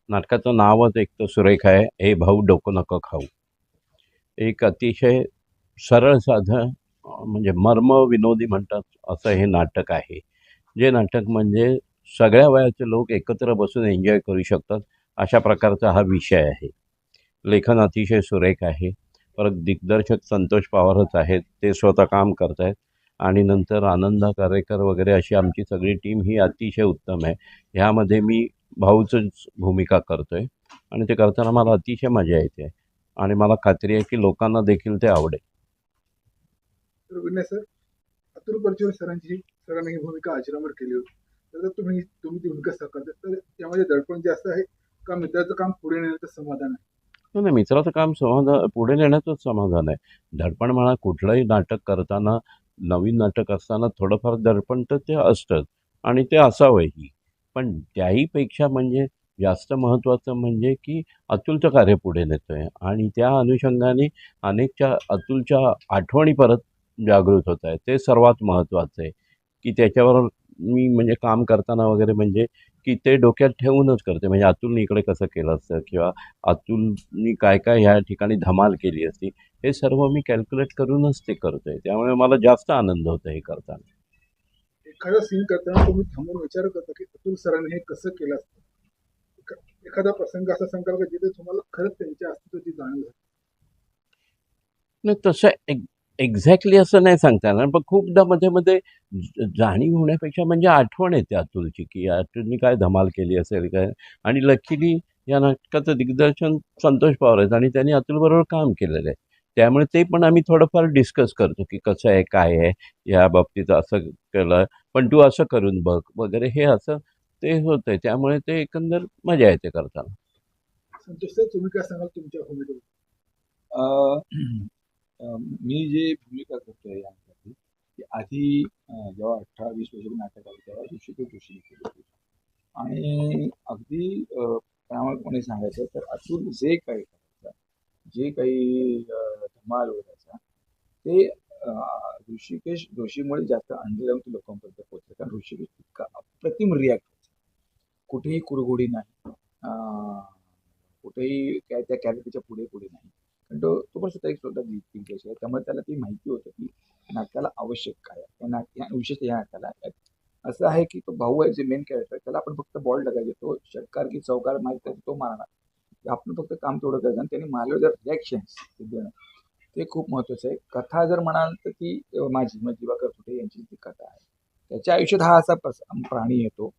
नाटकाचं नावच एक तर सुरेख आहे, हे भाऊ डोकं नको खाऊ. एक अतिशय सरळ साधं म्हणजे मर्म विनोदी म्हणतात असं हे नाटक आहे. जे नाटक म्हणजे सगळ्या वयाचे लोक एकत्र बसून एन्जॉय करू शकतात, अशा प्रकारचा हा विषय आहे. लेखन अतिशय सुरेख आहे. परत दिग्दर्शक संतोष पवारच आहेत. ते स्वतः काम करत आहेत आणि नंतर आनंदा कारेकर वगैरे अशी आमची सगळी टीम ही अतिशय उत्तम आहे. ह्यामध्ये मी भाऊचंच भूमिका करतो आहे आणि ते करताना मला अतिशय मजा येते आणि मला खात्री आहे की लोकांना देखील ते आवडेल. तर विनय सर, अतुल परचुरे सरांनी ही भूमिका अजरामर केली होती. तर तुम्ही तुम्ही ती भूमिका साकारता, तर त्यामध्ये दडपण जास्त आहे का मित्राचं काम पुढे नेण्याचं समाधान आहे? नाही नाही, मित्राचं काम पुढे नेण्याचंच समाधान आहे. दडपण म्हणा कुठलंही नाटक करताना, नवीन नाटक असताना थोडंफार दडपण तर ते असतंच आणि ते असावंही. पण त्याहीपेक्षा म्हणजे जास्त महत्त्वाचं म्हणजे की अतुलचं कार्य पुढे नेतो आहे आणि त्या अनुषंगाने अनेकच्या अतुलच्या आठवणी परत जागृत होत आहेत. ते सर्वात महत्त्वाचं आहे की त्याच्यावर मी म्हणजे काम करताना वगैरे म्हणजे की ते डोक्यात ठेवूनच करते. म्हणजे अतुलने इकडे कसं केलं असतं किंवा अतुलनी काय काय ह्या ठिकाणी धमाल केली असती, हे सर्व मी कॅल्क्युलेट करूनच ते करतो आहे. त्यामुळे मला जास्त आनंद होतो हे करताना. एखादा सीन करताना तुम्ही थांबून विचार करता की अतुल सरांनी हे कसं केलं असतं? एखादा प्रसंग असा सांगाल का जिथे तुम्हाला खरंच त्यांच्या अस्तित्वाची जाणीव झाली? नाही तसं एक्झॅक्टली असं नाही सांगता येणार, पण खूपदा मध्ये-मध्ये जाणीव होण्यापेक्षा म्हणजे आठवण येते अतुलची, की अतुलनी काय धमाल केली असेल काय आणि लकीली या नाटकाचं दिग्दर्शन संतोष पवार आहेत आणि त्यांनी अतुलबरोबर काम केलेलं आहे. त्यामुळे ते पण आम्ही थोडंफार डिस्कस करतो, की कसं आहे, काय आहे, या बाबतीत असं केलं, पण तू असं करून बघ वगैरे हे असं ते होतंय. त्यामुळे ते एकंदर मजा येते करताना. संतोष सर, तुम्ही काय सांगाल तुमच्या भूमिकेवर? अ, मी जे भूमिका करतोय या नाटकातली, ती आधी जेव्हा 18-20 वर्षाची नाटक आली तेव्हा ऋषिकेश जोशीने केली होती. आणि अगदी प्रामाणिकपणे सांगायचं तर अतुल जे काही करायचा, जे काही धमाल ओढायचा, ते ऋषिकेश जोशीमुळे जास्त अंडरग्राऊंड लोकांपर्यंत पोहोचलं. कारण ऋषिकेश इतका अप्रतिम रिॲक्ट व्हायचा. कुठेही कुरघोडी नाही, कुठेही काय त्या कॅरेक्टरच्या पुढे पुढे नाही. पण तो पण स्वतः एक स्वतः दिग्दर्शक आहे. त्यामुळे त्याला ती माहिती होतं की नाटकाला आवश्यक काय आहे. विशेषतः या नाटकाला असं आहे की तो भाऊ आहे जे मेन कॅरेक्टर, त्याला आपण फक्त बॉल टाकायचे, तो षटकार की चौकार माहित आहे तो मारणार. आपण फक्त काम तेवढं करायचं आणि त्यांनी मारलं जर रिॲक्शन्स देणं, ते खूप महत्वाचं आहे. कथा जर म्हणाल तर ती माझी म्हणजे दिवाकर फुटे यांची ती कथा आहे. त्याच्या आयुष्यात हा असा प्राणी येतो.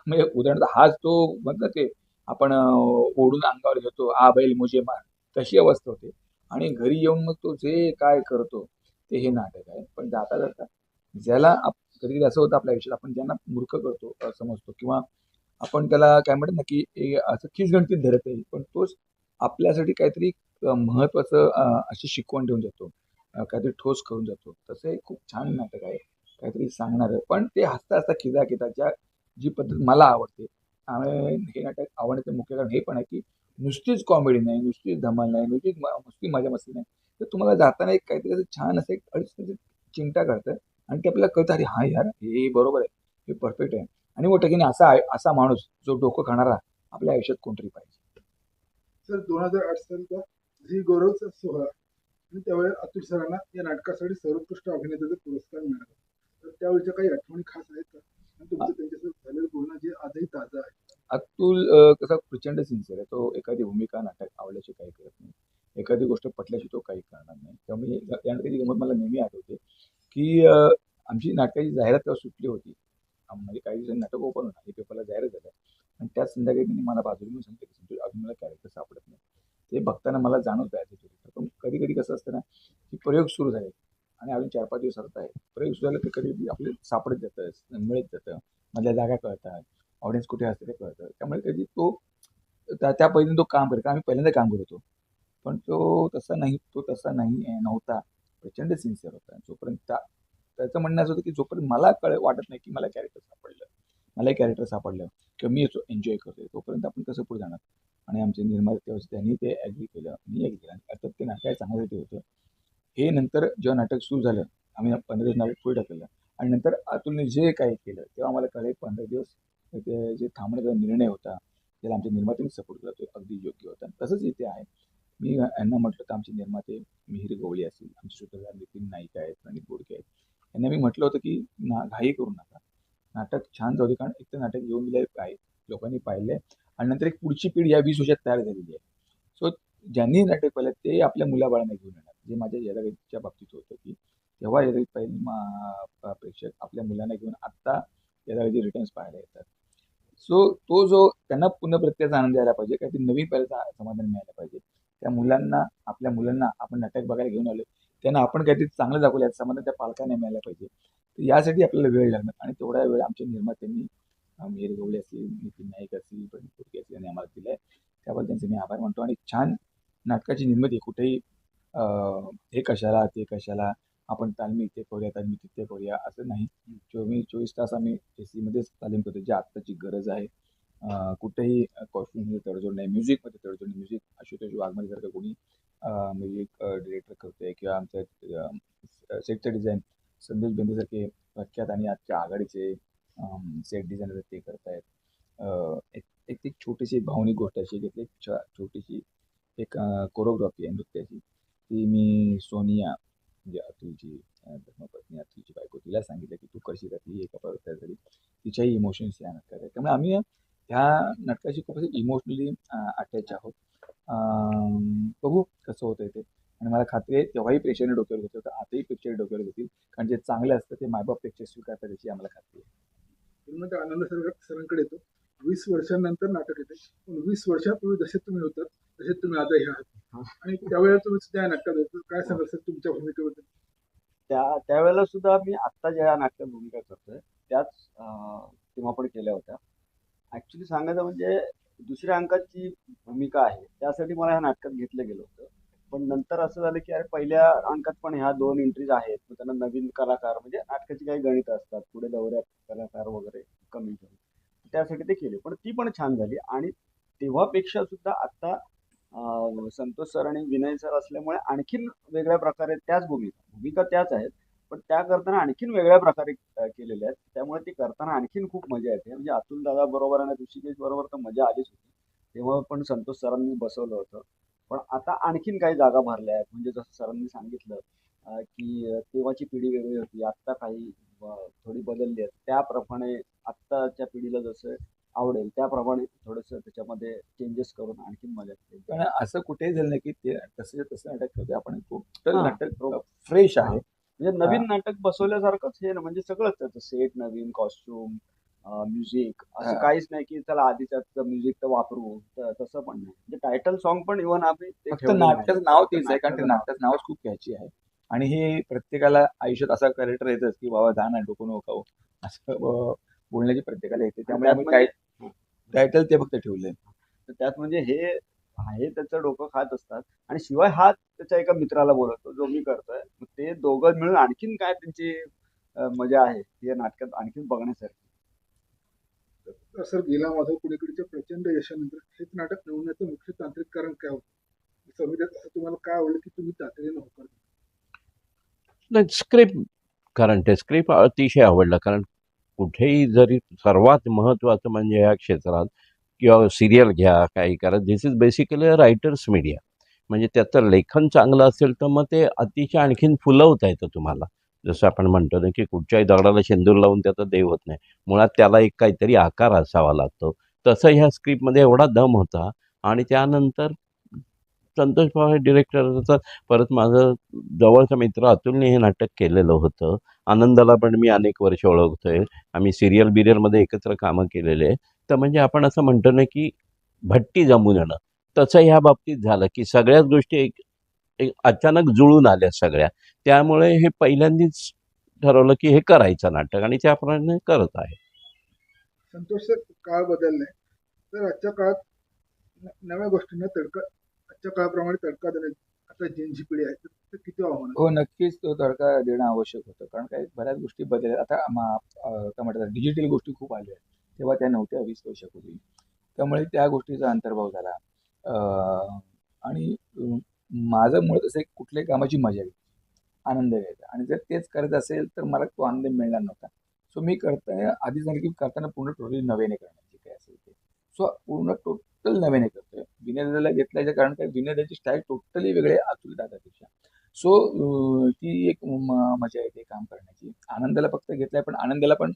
म्हणजे उदाहरणार्थ हाच तो म्हणतात ते आपण ओढून अंगावर घेतो, आ बैल मुझे मार, तशी अवस्था होते. आणि घरी येऊन मग तो जे काय करतो ते हे नाटक आहे. पण जाता जाता ज्याला कधी कधी असं होतं आपल्या आयुष्यात, आपण ज्यांना मूर्ख करतो समजतो किंवा आपण त्याला काय म्हणतात ना की असं खिसगणतीत धरत आहे, पण तोच आपल्यासाठी काहीतरी महत्वाचं अशी शिकवण देऊन जातो, काहीतरी ठोस करून जातो. तसं हे खूप छान नाटक आहे, काहीतरी सांगणार, पण ते हसता हसता खिजा खिजा जी पद्धत मला आवडते. आणि हे नाटक आवडण्याचं मुख्य कारण हे पण आहे की नुसतीच कॉमेडी नाही, नुसतीच धमाल नाही, नुसती मजा मस्ती नाही, तर तुम्हाला जाताना एक काहीतरी असं छान असं एक अडीच चिमटा काढतं आणि ते आपल्याला कळतं, अरे हा यार हे बरोबर आहे, हे परफेक्ट आहे. आणि मोठं की नाही असा माणूस जो डोकं खाणारा आपल्या आयुष्यात कोणतरी पाहिजे. सर, 2008 सालचा झी गौरवचा सोहळा आणि त्यावेळेस अतुल सरांना या नाटकासाठी सर्वोत्कृष्ट अभिनेत्याचा पुरस्कार मिळाला. तर त्यावेळेच्या काही आठवणी खास आहेत का? आणि तुमचं त्यांच्यासोबत झालेलं बोलणं जे आजही ताजं आहे? अतुल कसा प्रचंड सिन्सिअर आहे. तो एखादी भूमिका नाटक आवडल्याची काही करत नाही, एखादी गोष्ट पटल्याची तो काही करणार नाही. त्यामुळे या नाटकाची गंमत मला नेहमी आठवते की आमची नाटकाची जाहिरात तेव्हा सुटली होती. म्हणजे काही दिवसांनी नाटक ओपन होणार, हे पेपरला जाहिरात झालं आणि त्याच संध्याकाळी त्यांनी मला बाजूला येऊन सांगितलं की संतोष, अजून मला कॅरेक्टर सापडत नाही. ते बघताना मला जाणवत आहे पण कधी कधी कसं असतं ना की प्रयोग सुरू झाले आणि अजून 4-5 दिवस होत आहे, प्रयोग सुरू झाले तर कधी आपले सापडत जातं, मिळत जातं, मधल्या जागा कळतात, ऑडियन्स कुठे असते ते कळतं. त्यामुळे कधी तो त्या पद्धतीने तो काम करतो, आम्ही पहिल्यांदा काम करतो, पण तो तसा नाही नव्हता. प्रचंड सिन्सिअर होता. जोपर्यंत त्याचं म्हणणं असं होतं की जोपर्यंत मला वाटत नाही की मला कॅरेक्टर सापडलं, मला कॅरेक्टर सापडलं किंवा मी एन्जॉय करतोय, तोपर्यंत आपण कसं पुढे जाणार. आणि आमचे निर्माते तेव्हा त्यांनी ते ॲग्री केलं, मी ॲग्री केलं आणि अर्थात ते नाटक चांगल्यासाठी होतं. हे नंतर जेव्हा नाटक सुरू झालं, आम्ही 15 दिवस नाटक पुढे टाकलेलं आणि नंतर अतुलने जे काही केलं तेव्हा आम्हाला कळलं 15 दिवस ते जे थांबण्याचा निर्णय होता ज्याला आमच्या निर्मात्यांनी सपोर्ट केला तो अगदी योग्य होता. तसंच इथे आहे. मी यांना म्हटलं तर आमचे निर्माते मिहिर गवळी असतील, आमचे सूत्रधार नितीन नाईक आहेत, प्रणित बोडके आहेत. यांना मी म्हटलं होतं की घाई करू नका. नाटक छान जाऊ दे, कारण एक तर नाटक येऊन गेलं आहे, लोकांनी पाहिलं आहे आणि नंतर एक पुढची पिढी या 20 वर्षात तयार झालेली आहे. सो ज्यांनी नाटक पाहिलं ते आपल्या मुलाबाळांना घेऊन येणार. जे माझ्या यदागतीच्या बाबतीत होतं की तेव्हा यदागत पहिले प्रेक्षक आपल्या मुलांना घेऊन आत्ता यदागती रिटर्न्स पाहायला येतात. सो तो जो त्यांना पुनःप्रत्ययाचा आनंद यायला पाहिजे, काहीतरी नवीन पाहिल्याचं समाधान मिळायला पाहिजे. त्या मुलांना, आपल्या मुलांना आपण नाटक बघायला घेऊन आलो, त्यांना आपण काहीतरी चांगलं दाखवलं याचं समाधान त्या पालकांना मिळायला पाहिजे. तर यासाठी आपल्याला वेळ लागणार आणि तेवढा वेळ आमच्या निर्मात्यांनी मिहिर गवळी असतील, नितीन नाईक असतील, प्रणित बोडके असतील यांनी आम्हाला दिला आहे. त्याबद्दल त्यांचे मी आभार मानतो. आणि छान नाटकाची निर्मिती कुठेही हे कशाला ते कशाला, आपण तालमी इथे करूया तालमी तिथे करूया असं नाही. 24 तास आम्ही एसीमध्येच तालीम करतो, जी आत्ताची गरज आहे. कुठेही कॉस्ट्युममध्ये तडजोड नाही, म्युझिकमध्ये तडजोड नाही. म्युझिक आशुतोष वाघमारेसारखं कोणी म्युझिक डिरेक्टर करतोय किंवा आमच्या सेटचं डिझाईन संदेश बेंदेसारखे प्रख्यात आणि आजच्या आघाडीचे सेट डिझायनर ते करतायत. एक एक एक छोटीशी एक भावनिक गोष्ट अशी घेतली, एक छोटीशी एक कोरिओग्राफी आहे नृत्याची. ती मी सोनिया म्हणजे अतुलची धर्मपत्नी, अतुलची बायको, तिला सांगितलं की तू कशी करते एका प्रकार झाली. तिच्याही इमोशन्स या नाटकात आहेत. त्यामुळे आम्ही ह्या नाटकाशी खूप इमोशनली अटॅच आहोत. बघू कसं होतं ते. आणि मला खात्री आहे तेव्हाही प्रेक्षकांनी डोक्यावर घेतलं होतं, आताही प्रेक्षक डोक्यावर घेतील, कारण जे चांगलं असतं ते मायबाप प्रेक्षक स्वीकारतात याची आम्हाला खात्री आहे. तुम्ही आनंद सरांकडे येतो. 20 वर्षांनंतर नाटक येते, पण 20 वर्षापूर्वी जसे तुम्ही होतात तसे तुम्ही आता ह्या आहात, आणि त्यावेळेला तुम्ही त्या नाटकात होतो. काय सांगाल सर तुमच्या भूमिकेबद्दल? त्यावेळेला सुद्धा मी आत्ता ज्या नाटकात भूमिका करतोय त्याच तेव्हा पण केल्या होत्या. ऍक्च्युली सांगायचं म्हणजे दुसऱ्या अंकाची भूमिका आहे, त्यासाठी मला ह्या नाटकात घेतलं गेलं होतं. पण नंतर असं झालं की अरे पहिल्या अंकात पण ह्या 2 एंट्रीज आहेत, मग त्यांना नवीन कलाकार म्हणजे नाटकाची काही गणित असतात, पुढे दौऱ्यात कलाकार वगैरे कमी करून त्यासाठी ते केले. पण ती पण छान झाली. आणि तेव्हापेक्षा सुद्धा आता संतोष सर आणि विनय सर असल्यामुळे आणखीन वेगळ्या प्रकारे त्याच भूमिका त्याच आहेत, पण त्या करताना आणखीन वेगळ्या प्रकारे केलेल्या आहेत. त्यामुळे ती करताना आणखीन खूप मजा येते. म्हणजे अतुल दादा बरोबर आणि ऋषिकेश बरोबर तर मजा आलीच होती. तेव्हा पण संतोष सरांनी बसवलं होतं. पण आता आणखीन काही जागा भरल्या आहेत. म्हणजे जसं सरांनी सांगितलं की तेव्हाची पिढी वेगळी होती, आत्ता काही थोडी बदलली आहेत. त्याप्रमाणे आत्ताच्या पिढीला जसं आवडेल त्याप्रमाणे थोडंसं त्याच्यामध्ये चेंजेस करून आणखीन मजा केली. पण असं कुठेही झालं नाही की ते तसं नाटक करतोय आपण. टोटल हां. नाटक फ्रेश आहे. म्हणजे नवीन नाटक बसवल्यासारखंच हे ना, म्हणजे सगळंच त्याचं सेट नवीन, कॉस्ट्युम, म्युझिक असं हां. काहीच नाही की चला आधीचं म्युझिक तर वापरू, तसं पण नाही. म्हणजे टायटल सॉन्ग पण इव्हन आम्ही ते फक्त ठेवलेलं नाही. नाटकाचं नाव तेच आहे, कारण ते नाटकाचं नाव. नाटकाचं नावच खूप कॅची आहे. आणि हे प्रत्येकाला आयुष्यात असा कॅरेक्टर येतच की बाबा जा ना डोकं नको खाऊ असं बोलण्याची प्रत्येकाला येते. त्यामुळे आम्ही त्यात म्हणजे टायटल ते फक्त ठेवलंय. तर त्यात म्हणजे हे त्याचं डोकं खात असतात. आणि शिवाय हा त्याच्या एका मित्राला बोलवतो जो मी करतोय. मग ते दोघं मिळून आणखीन काय त्यांची मजा आहे या नाटकात आणखीन बघण्यासारखी. तर सर गेला माधव पुणेकरच्या प्रचंड यशानंतर हेच नाटक निवडण्याचं मुख्य तांत्रिक कारण काय होतं? संविधानात असं तुम्हाला काय आवडलं की तुम्ही तातडीनं होकार दिला? नाही, स्क्रिप्ट. कारण ते स्क्रिप्ट अतिशय आवडलं. कारण कुठेही जरी सर्वात महत्त्वाचं म्हणजे या क्षेत्रात किंवा सिरियल घ्या काही करा, this is basically a writers media. म्हणजे त्याचं लेखन चांगलं असेल तर मग ते अतिशय आणखीन फुलवता येतं तुम्हाला. जसं आपण म्हणतो ना की कुठच्याही दगडाला शेंदूर लावून त्याचा देव होत नाही, मुळात त्याला एक काहीतरी आकार असावा लागतो. तसं ह्या स्क्रिप्टमध्ये एवढा दम होता. आणि त्यानंतर संतोष पवार डिरेक्टरचा परत माझं जवळचा मित्र अतुलने हे नाटक केलेलं होतं. आनंदाला पण मी अनेक वर्ष ओळखतोय. आम्ही सिरियल बिरियलमध्ये एकत्र कामं केलेले आहे. तर म्हणजे आपण असं म्हणतो ना की भट्टी जमून येणं, तसं ह्या बाबतीत झालं की सगळ्याच गोष्टी एक एक अचानक जुळून आल्या सगळ्या. त्यामुळे हे पहिल्यांदाच ठरवलं की हे करायचं नाटक आणि त्याप्रमाणे करत आहे. संतोष सर, काळ बदललाय, तर आजच्या काळात नव्या गोष्टींना तडका, आजच्या काळाप्रमाणे तडका देणे आता जी पिढी आहे तर किती आव्हान आहे? हो, नक्कीच तो तडका देणं आवश्यक होतं. कारण काय बऱ्याच गोष्टी बदलल्या. आता काय म्हणतात डिजिटल गोष्टी खूप आल्या आहेत. तेव्हा त्या नव्हत्या 20 वर्षापूर्वी. त्यामुळे त्या गोष्टीचा अंतर्भाव झाला. आणि माझं मुळात असं एक कुठल्याही कामाची मजा घ्यायची, आनंद घ्यायचा. आणि जर तेच करत असेल तर मला तो आनंद मिळणार नव्हता. सो मी आधी सांगितलं की करताना पूर्ण टोटली नव्याने करण्याची काय असेल ते. सो पूर्ण टोटल नव्याने करतोय. विनय दादाला घेतल्याचं कारण काय, विनय दादाची स्टाईल टोटली वेगळी आहे अतुल दादापेक्षा. सो ती एक मजा येते काम करण्याची. आनंदाला फक्त घेतलाय, पण आनंदाला पण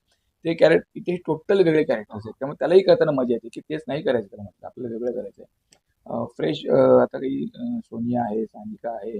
ते कॅरेक्टर इथे टोटल वेगळे कॅरेक्टर्स आहेत, त्यामुळे त्यालाही करताना मजा येते की तेच नाही करायचं, त्याला म्हटलं आपल्याला वेगळं करायचंय. फ्रेश आता काही सोनिया आहे, सानिका आहे,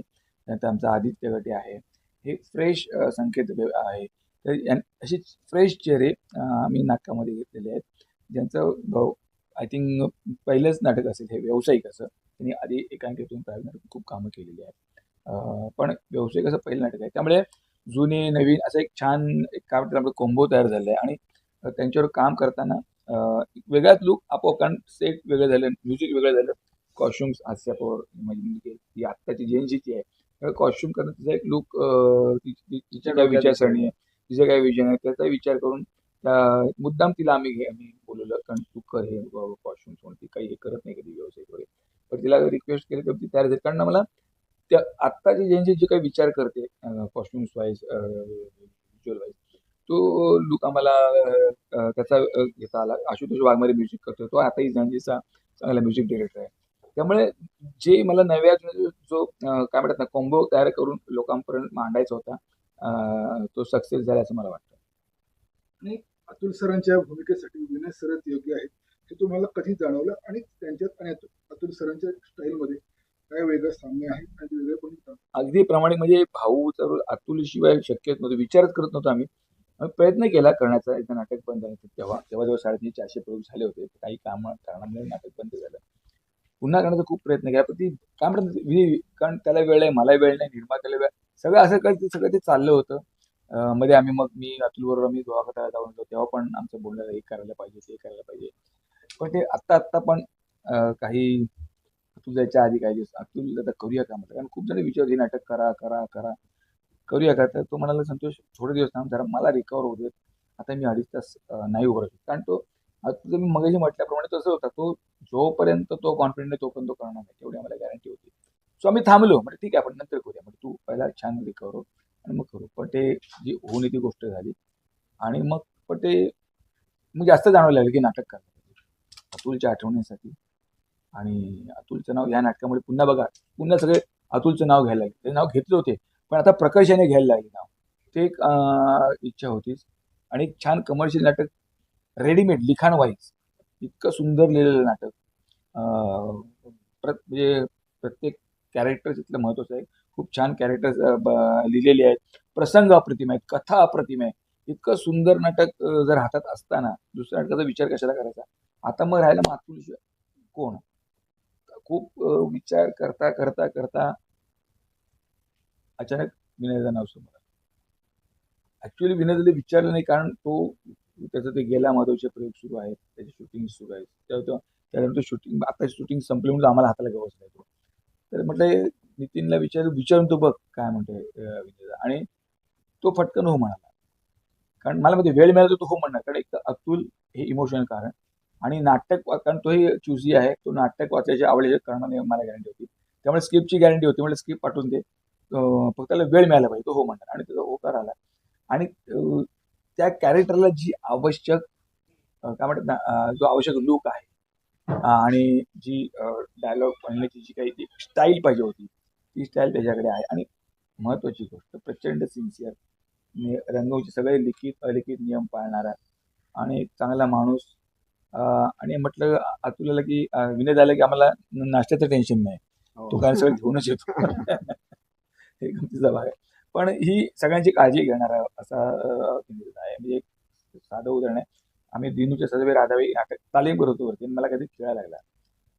नंतर आमचा आदित्य गटे आहे, हे फ्रेश संकेत आहे. तर अशी फ्रेश चेहरे आम्ही नाटकामध्ये घेतलेले आहेत, ज्यांचं आय थिंक पहिलंच नाटक असेल हे व्यावसायिक असं. त्यांनी आधी एकांकिकेतून प्रायव्हेट नाटक खूप कामं केलेली आहेत, पण व्यावसायिक असं पहिलं नाटक आहे. त्यामुळे जुने नवीन असं एक छान एक काय म्हणतात आपलं कोंबो तयार झालं आहे. आणि त्यांच्यावर काम करताना एक वेगळाच लुक आपोआप, कारण सेट वेगळं झालं, म्युझिक वेगळं झालं, कॉस्ट्युम्स आस्यापोर म्हणजे ती आत्ताची जेनजीची आहे, कॉस्ट्युम करणं तिचा एक लुक, तिची काय विचारसरणी आहे, तिचं काय विजन आहे, त्याचा विचार करून मुद्दाम तिला आम्ही बोलवलं, कारण तू कर हे कॉस्ट्युम्स म्हणून. ती काही हे करत नाही कधी व्यवसाय वगैरे, पण तिला रिक्वेस्ट केली तर ती तयार झाली. कारण मला त्या आत्ताची ज्यांची जे काही विचार करते कॉस्ट्युम्स वाईज, व्हिज्युअल वाईज, तो लुक आम्हाला त्याचा घेता आला. आशुतोष वाघमारे म्युझिक करतो, तो आताही ज्यांजीचा चांगला म्युझिक डिरेक्टर आहे. त्यामुळे जे मला नव्या जो काय म्हणतात ना कॉम्बो तयार करून लोकांपर्यंत मांडायचा होता, तो सक्सेस झाला असं मला वाटतं. आणि अतुल सरांच्या भूमिकेसाठी विनय सरच योग्य आहेत हे तुम्हाला कधी जाणवलं, आणि त्यांच्यात आणि अतुल सरांच्या स्टाईलमध्ये काय वेगळं साम्य आहे आणि वेगळं कोणी का? अगदी प्रामाणिक, म्हणजे भाऊ तर अतुलशिवाय शक्यच नव्हतं, विचारच करत नव्हतो आम्ही. प्रयत्न केला करण्याचा. एकदा नाटक बंद झालं होतं तेव्हा तेव्हा जेव्हा 350-400 प्रयोग झाले होते, काही कारणामुळे नाटक बंद झालं. पुन्हा करण्याचा खूप प्रयत्न केला, पण ती काय म्हणतात कारण त्याला वेळ आहे, मला वेळ नाही, निर्मात्याला वेळ, सगळं असं काही सगळं ते चाललं होतं. मध्ये मी अतुलबरोबर आम्ही गोवा जाऊन होतो, तेव्हा पण आमचं बोलणं हे करायला पाहिजे, ते करायला पाहिजे. पण ते आत्ता पण काही अतुल जायच्या आधी काही दिवस अतुल आता करूया का म्हटलं, कारण खूप जण विचारत हे नाटक करा करा करा करूया का. तर तो म्हणाला, संतोष थोडे दिवस थांब जरा, मला रिकवर होऊ देत, आता मी 2.5 तास नाही उभं राहतो. कारण तो आता मी मगाशी म्हटल्याप्रमाणे तसं होता तो, जोपर्यंत तो कॉन्फिडंट आहे तोपर्यंत तो करणार नाही, तेवढी आम्हाला गॅरंटी होती. सो आम्ही थांबलो, म्हणजे ठीक आहे आपण नंतर करूया, म्हणजे तू पहिला छान रिकवर हो आणि मग करू. पण ते जी होऊन ती गोष्ट झाली, आणि मग पण ते मग जास्त जाणवलं लागलं की नाटक करायला पाहिजे अतुलच्या आठवणीसाठी. आणि अतुलचं नाव या नाटकामुळे पुन्हा बघा, पुन्हा सगळे अतुलचं नाव घ्यायला लागले. ते नाव घेतलं होते, पण आता प्रकर्षाने घ्यायला लागले नाव. ते एक इच्छा होतीच. आणि एक छान कमर्शियल नाटक, रेडीमेड लिखाण वाईज इतकं सुंदर लिहिलेलं नाटक. म्हणजे प्रत्येक कॅरेक्टर तिथलं महत्वाचं आहे. खूप छान कॅरेक्टर्स लिहिलेले आहेत, प्रसंग अप्रतिम आहेत, कथा अप्रतिम आहे. इतकं सुंदर नाटक जर हातात असताना दुसऱ्या नाटकाचा विचार कशाला करायचा. आता मग राहायला मग अतुल कोण. खूप विचार करता करता करता अचानक विनयचं नाव समोर आलं. ऍक्च्युअली विनयला विचारलं नाही, कारण त्याचं ते गेला माधवचे प्रयोग सुरू आहेत, त्याची शूटिंग सुरू आहे, त्यानंतर शूटिंग आता शूटिंग संपली म्हणजे आम्हाला हाताला गवस नाही तो. तर म्हटलं नितीनला विचारून तो बघ काय म्हणतोय विनयला. आणि तो फटकन हो म्हणाला, कारण मला मध्ये वेळ मिळाला तो हो म्हणणार, कारण एक तर अतुल हे इमोशनल कारण, आणि नाटक कारण तोही चुजी आहे, तो नाटक वाचायची आवडीच्या कारणाने मला गॅरंटी होती, त्यामुळे स्क्रिप्टची गॅरंटी होती. म्हणजे स्क्रिप्ट पाठवून दे, फक्त त्याला वेळ मिळाला पाहिजे, तो हो म्हणणार. आणि त्याचा होकार आला. आणि त्या कॅरेक्टरला जी आवश्यक काय म्हणतात ना जो आवश्यक लुक आहे, आणि जी डायलॉग म्हणण्याची जी काही स्टाईल पाहिजे होती, ती स्टाईल त्याच्याकडे आहे. आणि महत्वाची गोष्ट, प्रचंड सिन्सिअर, रंगवचे सगळे लिखित अलिखित नियम पाळणारा आणि एक चांगला माणूस. आणि म्हटलं अतुलला की विनय झालं की आम्हाला नाश्त्याचं टेन्शन नाही, तो काय सगळं घेऊनच येतो. हे गमतीचा भाग आहे. पण ही सगळ्यांची काळजी घेणारा असा आहे. म्हणजे एक साधं उदाहरण आहे, आम्ही दिनूच्या सजवे राधाबाई नाटक तालीम करत होतो वरती, मला कधी खेळायला लागला.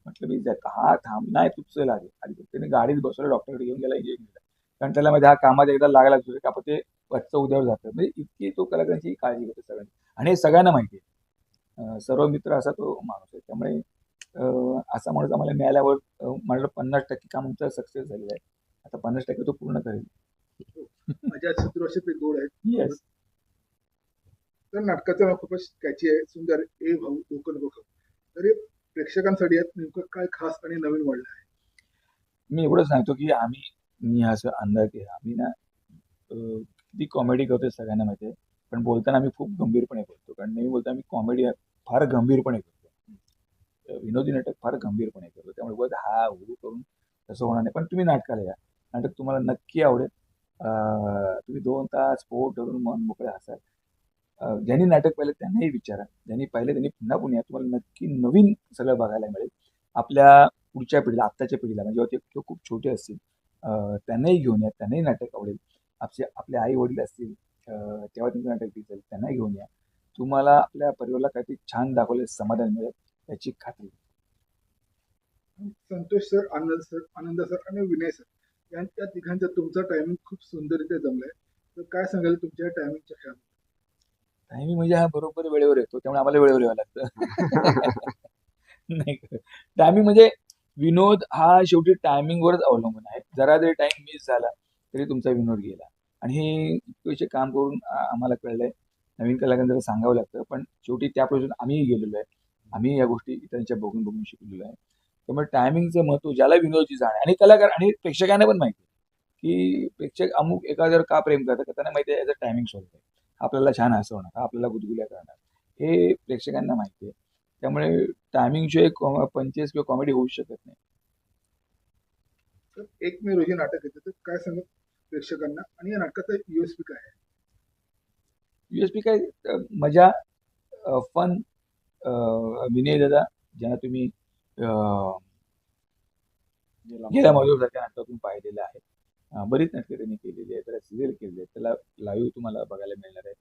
म्हटलं मी हा थांब नाही, तू चल आधी आधी. त्याने गाडीत बसवलं, डॉक्टरकडे घेऊन गेला, इंजेक्शन दिलं, कारण त्याला मध्ये हा कामात एकदा लागला का आपण ते वरचं उद्यावर जातं. म्हणजे इतकी तो कलाकारांची काळजी घेतो सगळ्यांची, आणि हे सगळ्यांना माहिती आहे. सर्व मित्र असा तो माणूस आहे. त्यामुळे असा माणूस आम्हाला मिळाल्यावर मला 50% काम आमचं सक्सेस झालेलं आहे. आता 50% तो पूर्ण करेल. माझ्या शत्रुवाशी ते गोड आहेत. येस. तर नाटकाचं नाव खूपच कॅची आहे, सुंदर, ए भाऊ कोकण कोकण. तर हे प्रेक्षकांसाठी यात नेमकं काय खास आणि नवीन वाढलं आहे? मी एवढं सांगतो की मी असं अंदाज केला, आम्ही ना किती कॉमेडी करतोय सगळ्यांना माहिती आहे, पण बोलताना आम्ही खूप गंभीरपणे बोलतो. कारण नेहमी बोलतो आम्ही कॉमेडी फार गंभीरपणे करतो. विनोदी नाटक फार गंभीरपणे करतो, त्यामुळे उगाच हा हुरू करून तसं होणार नाही. पण तुम्ही नाटकाला या, नाटक तुम्हाला नक्की आवडेल. तुम्ही 2 तास पोट धरून मन मोकळे हसाल. ज्यांनी नाटक पाहिलं त्यांनाही विचारा, ज्यांनी पाहिलं त्यांनी पुन्हा पुन्हा या. तुम्हाला नक्की नवीन सगळं बघायला मिळेल. आपल्या पुढच्या पिढीला, आत्ताच्या पिढीला म्हणजे जेव्हा ते खूप छोटे असतील त्यांनाही घेऊन या, त्यांनाही नाटक आवडेल. आपले आई वडील असतील तेव्हा त्यांचं नाटक दिसेल, त्यांनाही घेऊन या. तुम्हाला आपल्या परिवाराला काहीतरी छान दाखवले समाधान मिळेल याची खात्री. संतोष सर, आनंद सर आणि विनय सर या तिघांचा तुमचा टायमिंग खूप सुंदररित्या जमलाय. तर काय सांगाल तुमच्या टायमिंगच्या खेळात? टायमिंग म्हणजे हा बरोबर वेळेवर येतो, त्यामुळे आम्हाला वेळेवर यावं लागतं. नाही टायमिंग म्हणजे विनोद हा शेवटी टायमिंगवरच अवलंबून आहे. जरा जरी टाइम मिस झाला तरी तुमचा विनोद गेला. आणि हे इतके काम करून आम्हाला कळलंय. नवीन कलाकारांना सांगावं लागतं, पण शेवटी त्या प्रोजेक्ट आम्हीही गेलेलो आहे. आम्ही या गोष्टी इतरांच्या बघून बघून शिकलेलो आहे. त्यामुळे टायमिंगचं महत्त्व ज्याला विनोदची जाण आहे आणि कलाकार आणि प्रेक्षकांना पण माहिती आहे की प्रेक्षक अमुक एखाद्यावर का प्रेम करतात, त्यांना माहिती आहे याचं टायमिंग सोडत आहे. आपल्याला छान हसवणार, आपल्याला गुदगुल्या करणार, हे प्रेक्षकांना माहिती आहे. त्यामुळे टायमिंग शिवाय पंचेस किंवा कॉमेडी होऊ शकत नाही. तर 1 मे रोजी नाटक येतं, तर काय सांगत प्रेक्षकांना आणि या नाटकाचा USP काय आहे? USP काय मजा, फन, विनय दादा ज्यांना तुम्ही गेल्या मॉड्यूल सारख्या नाटकातून पाहिलेलं आहे. बरीच नाटकं त्यांनी केलेली आहेत, त्याला सिरियल केलेली आहे, त्याला लाईव्ह तुम्हाला बघायला मिळणार आहे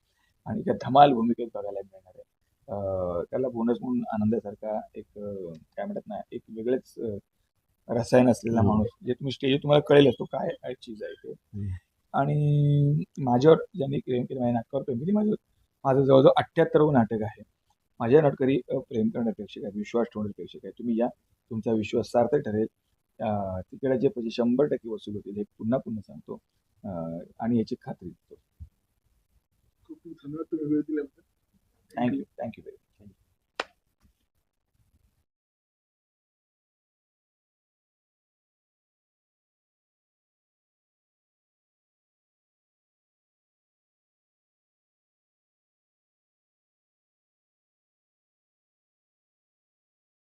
आणि त्या धमाल भूमिकेत बघायला मिळणार आहे. त्याला बोनस म्हणून आनंदासारखा एक काय म्हणतात ना, एक वेगळेच रसायन असलेला माणूस, जे तुम्ही स्टेजवर तुम्हाला कळेलच तो काय काय चीज आहे ते. आणि माझ्यावर ज्यांनी प्रेम केलं, माझ्या नाटकावर प्रेम केली, माझं जवळजवळ 78वं नाटक आहे. माझ्या नाटकरी प्रेम करणारे प्रेक्षक आहेत, विश्वास ठेवणारे प्रेक्षक आहेत. तुम्ही या, तुमचा विश्वास सार्थ ठरेल. तिकडे पैसे 100% वसूल होतील, हे पुन्हा पुन्हा सांगतो आणि याची खात्री देतो. खूप खूप धन्यवाद तुम्ही वेळ दिल्याबद्दल. Thank you very